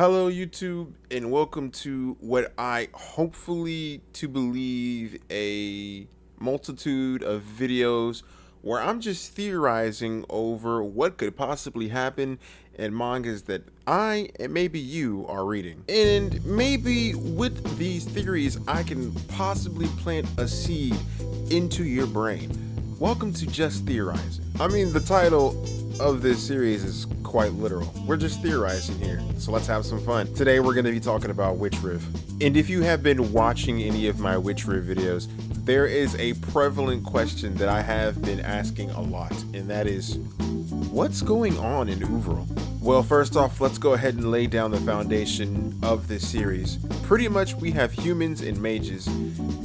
Hello YouTube, and welcome to what I hopefully to believe a multitude of videos where I'm just theorizing over what could possibly happen in mangas that I and maybe you are reading. And maybe with these theories I can possibly plant a seed into your brain. Welcome to Just Theorizing. I mean, the title of this series is quite literal. We're just theorizing here, so let's have some fun. Today we're going to be talking about WITCHRIV. And if you have been watching any of my WITCHRIV videos, there is a prevalent question that I have been asking a lot, and that is, what's going on in Uvril? Well, first off, let's go ahead and lay down the foundation of this series. Pretty much we have humans and mages.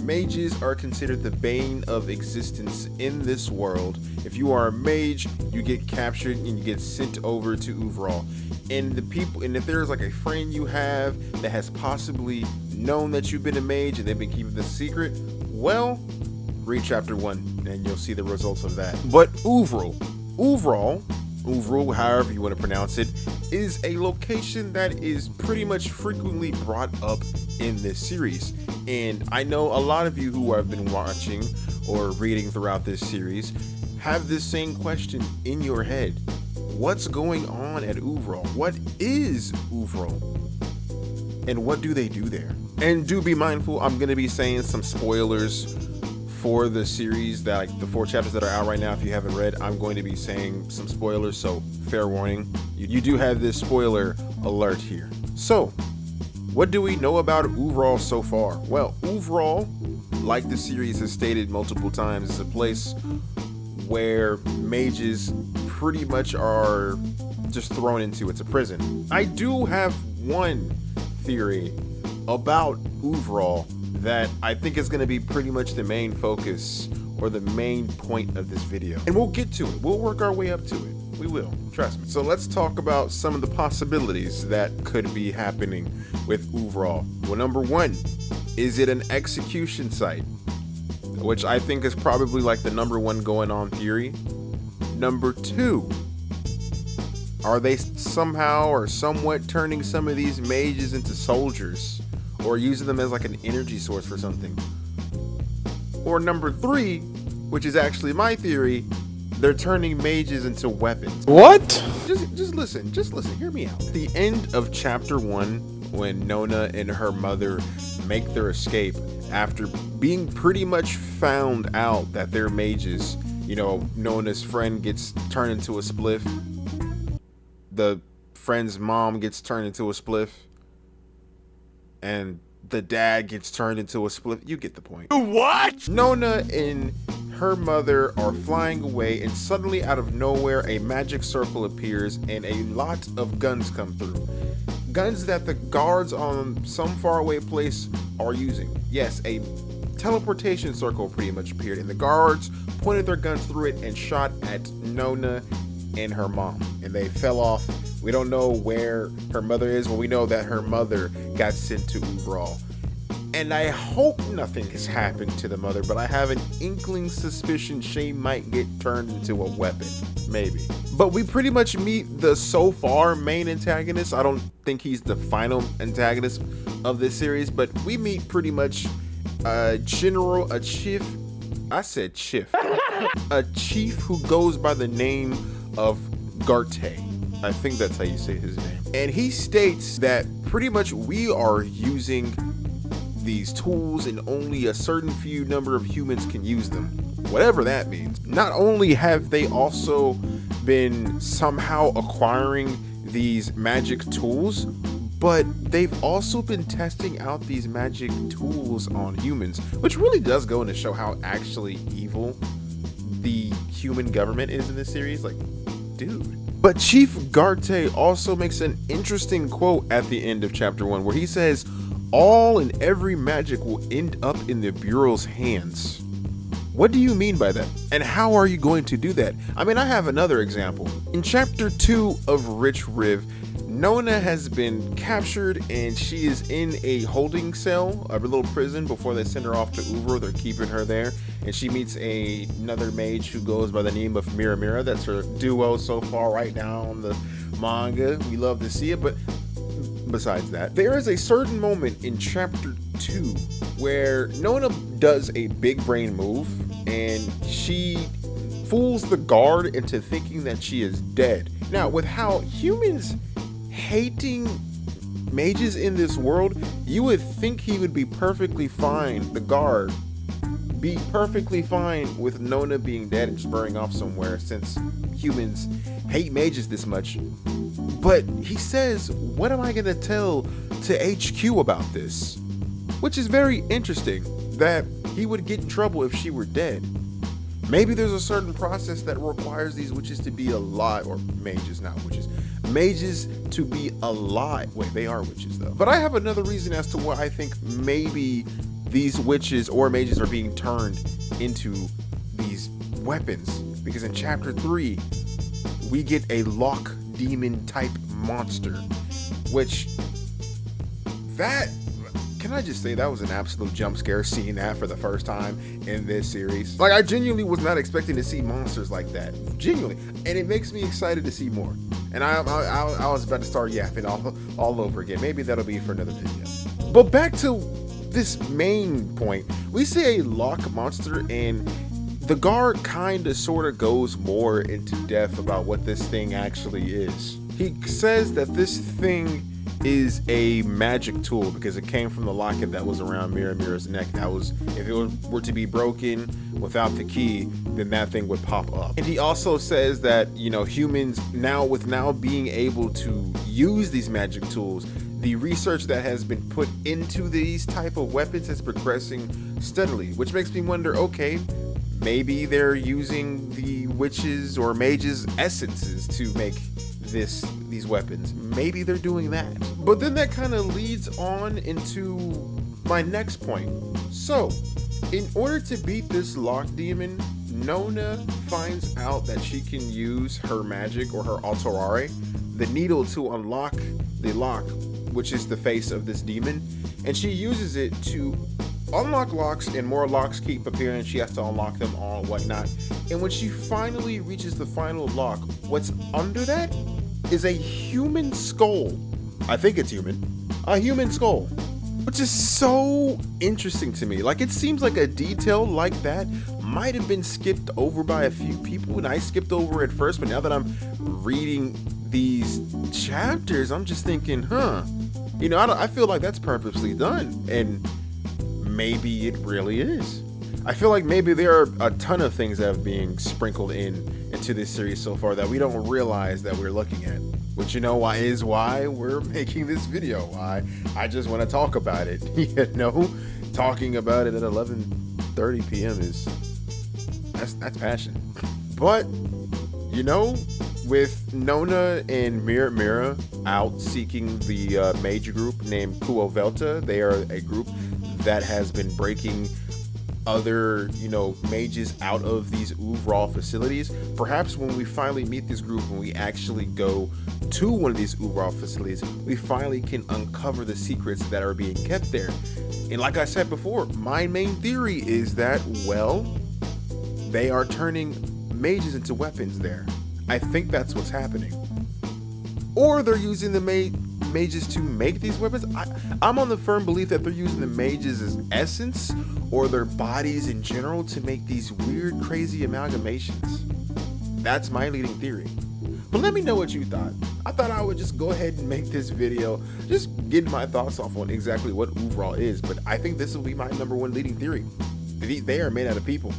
Mages are considered the bane of existence in this world. If you are a mage, you get captured and you get sent over to Uvril. And if there's like a friend you have that has possibly known that you've been a mage and they've been keeping this secret, well, read chapter 1 and you'll see the results of that. But Uvril, however you want to pronounce it, is a location that is pretty much frequently brought up in this series. And I know a lot of you who have been watching or reading throughout this series have this same question in your head. What's going on at Uvril? What is Uvril? And what do they do there? And do be mindful, I'm going to be saying some spoilers for the series, that like the 4 chapters that are out right now. If you haven't read, I'm going to be saying some spoilers, so fair warning. You do have this spoiler alert here. So, what do we know about Uvril so far? Well, Uvril, like the series has stated multiple times, is a place where mages pretty much are just thrown into. It's a prison. I do have one theory about Uvril that I think is going to be pretty much the main focus or the main point of this video. And we'll get to it. We'll work our way up to it. We will. Trust me. So let's talk about some of the possibilities that could be happening with Uvril. Well, number 1, is it an execution site? Which I think is probably like the number 1 going on theory. Number 2, are they somehow or somewhat turning some of these mages into soldiers, or using them as like an energy source for something? Or number 3, which is actually my theory, they're turning mages into weapons. What? Just listen, hear me out. At the end of chapter 1, when Nona and her mother make their escape after being pretty much found out that they're mages, you know, Nona's friend gets turned into a spliff, the friend's mom gets turned into a spliff, and the dad gets turned into a spliff. You get the point. What? Nona and her mother are flying away, and suddenly out of nowhere a magic circle appears and a lot of guns come through. Guns that the guards on some faraway place are using. Yes, a teleportation circle pretty much appeared, and the guards pointed their guns through it and shot at Nona and her mom, and they fell off. We don't know where her mother is, but we know that her mother got sent to Uvril. And I hope nothing has happened to the mother, but I have an inkling suspicion she might get turned into a weapon. Maybe. But we pretty much meet the so far main antagonist. I don't think he's the final antagonist of this series, but we meet pretty much a chief who goes by the name of Garte. I think that's how you say his name. And he states that pretty much we are using these tools and only a certain few number of humans can use them. Whatever that means. Not only have they also been somehow acquiring these magic tools, but they've also been testing out these magic tools on humans, which really does go in to show how actually evil the human government is in this series. Like, dude. But Chief Garte also makes an interesting quote at the end of chapter 1 where he says, all and every magic will end up in the Bureau's hands. What do you mean by that? And how are you going to do that? I mean, I have another example. In chapter 2 of WITCHRIV, Nona has been captured and she is in a holding cell, a little prison, before they send her off to Uvril. They're keeping her there, and she meets another mage who goes by the name of Mira. That's her duo so far right now on the manga. We love to see it, but besides that, there is a certain moment in chapter 2 where Nona does a big brain move and she fools the guard into thinking that she is dead. Now, with how humans hating mages in this world, you would think he would be perfectly fine, the guard, be perfectly fine with Nona being dead and spurring off somewhere, since humans hate mages this much. But he says, what am I gonna tell to HQ about this? Which is very interesting, that he would get in trouble if she were dead. Maybe there's a certain process that requires these witches to be alive, or mages, not witches, mages to be alive. Wait, they are witches though. But I have another reason as to why I think maybe these witches or mages are being turned into these weapons. Because in chapter 3, we get a lock demon type monster, which can I just say that was an absolute jump scare seeing that for the first time in this series. Like, I genuinely was not expecting to see monsters like that, genuinely, and it makes me excited to see more. And I was about to start yapping all over again. Maybe that'll be for another video. But back to this main point, we see a lock monster, and the guard kind of sort of goes more into depth about what this thing actually is. He says that this thing is a magic tool because it came from the locket that was around Mira's neck. That was, if it were to be broken without the key, then that thing would pop up. And he also says that, you know, humans now being able to use these magic tools, the research that has been put into these type of weapons is progressing steadily, which makes me wonder, okay, maybe they're using the witches or mages' essences to make these weapons. Maybe they're doing that. But then that kind of leads on into my next point. So, in order to beat this lock demon, Nona finds out that she can use her magic, or her alterare, the needle, to unlock the lock, which is the face of this demon, and she uses it to unlock locks, and more locks keep appearing. She has to unlock them all and whatnot. And when she finally reaches the final lock, what's under that is a human skull. I think it's human. A human skull. Which is so interesting to me. Like, it seems like a detail like that might have been skipped over by a few people, and I skipped over it first, but now that I'm reading these chapters, I'm just thinking, you know, I feel like that's purposely done, and maybe it really is. I feel like maybe there are a ton of things that are being sprinkled into this series so far that we don't realize that we're looking at. Which, you know, why we're making this video. Why I just want to talk about it. You know, talking about it at 11:30 p.m. that's passion. But, you know, with Nona and Mira out seeking the mage group named Kuovelta, they are a group that has been breaking other, you know, mages out of these Uvrall facilities. Perhaps when we finally meet this group, when we actually go to one of these Uvrall facilities, we finally can uncover the secrets that are being kept there. And like I said before, my main theory is that, well, they are turning mages into weapons there. I think that's what's happening. Or they're using the mages to make these weapons. I'm on the firm belief that they're using the mages as essence, or their bodies in general, to make these weird, crazy amalgamations. That's my leading theory. But let me know what you thought. I thought I would just go ahead and make this video, just get my thoughts off on exactly what Uvrall is, but I think this will be my #1 leading theory. They are made out of people.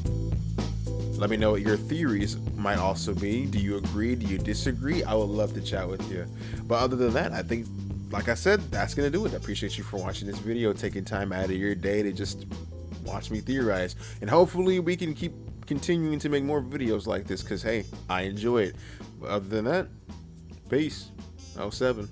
Let me know what your theories might also be. Do you agree? Do you disagree? I would love to chat with you. But other than that, I think, like I said, that's going to do it. I appreciate you for watching this video, taking time out of your day to just watch me theorize. And hopefully we can keep continuing to make more videos like this, because, hey, I enjoy it. But other than that, peace. 07.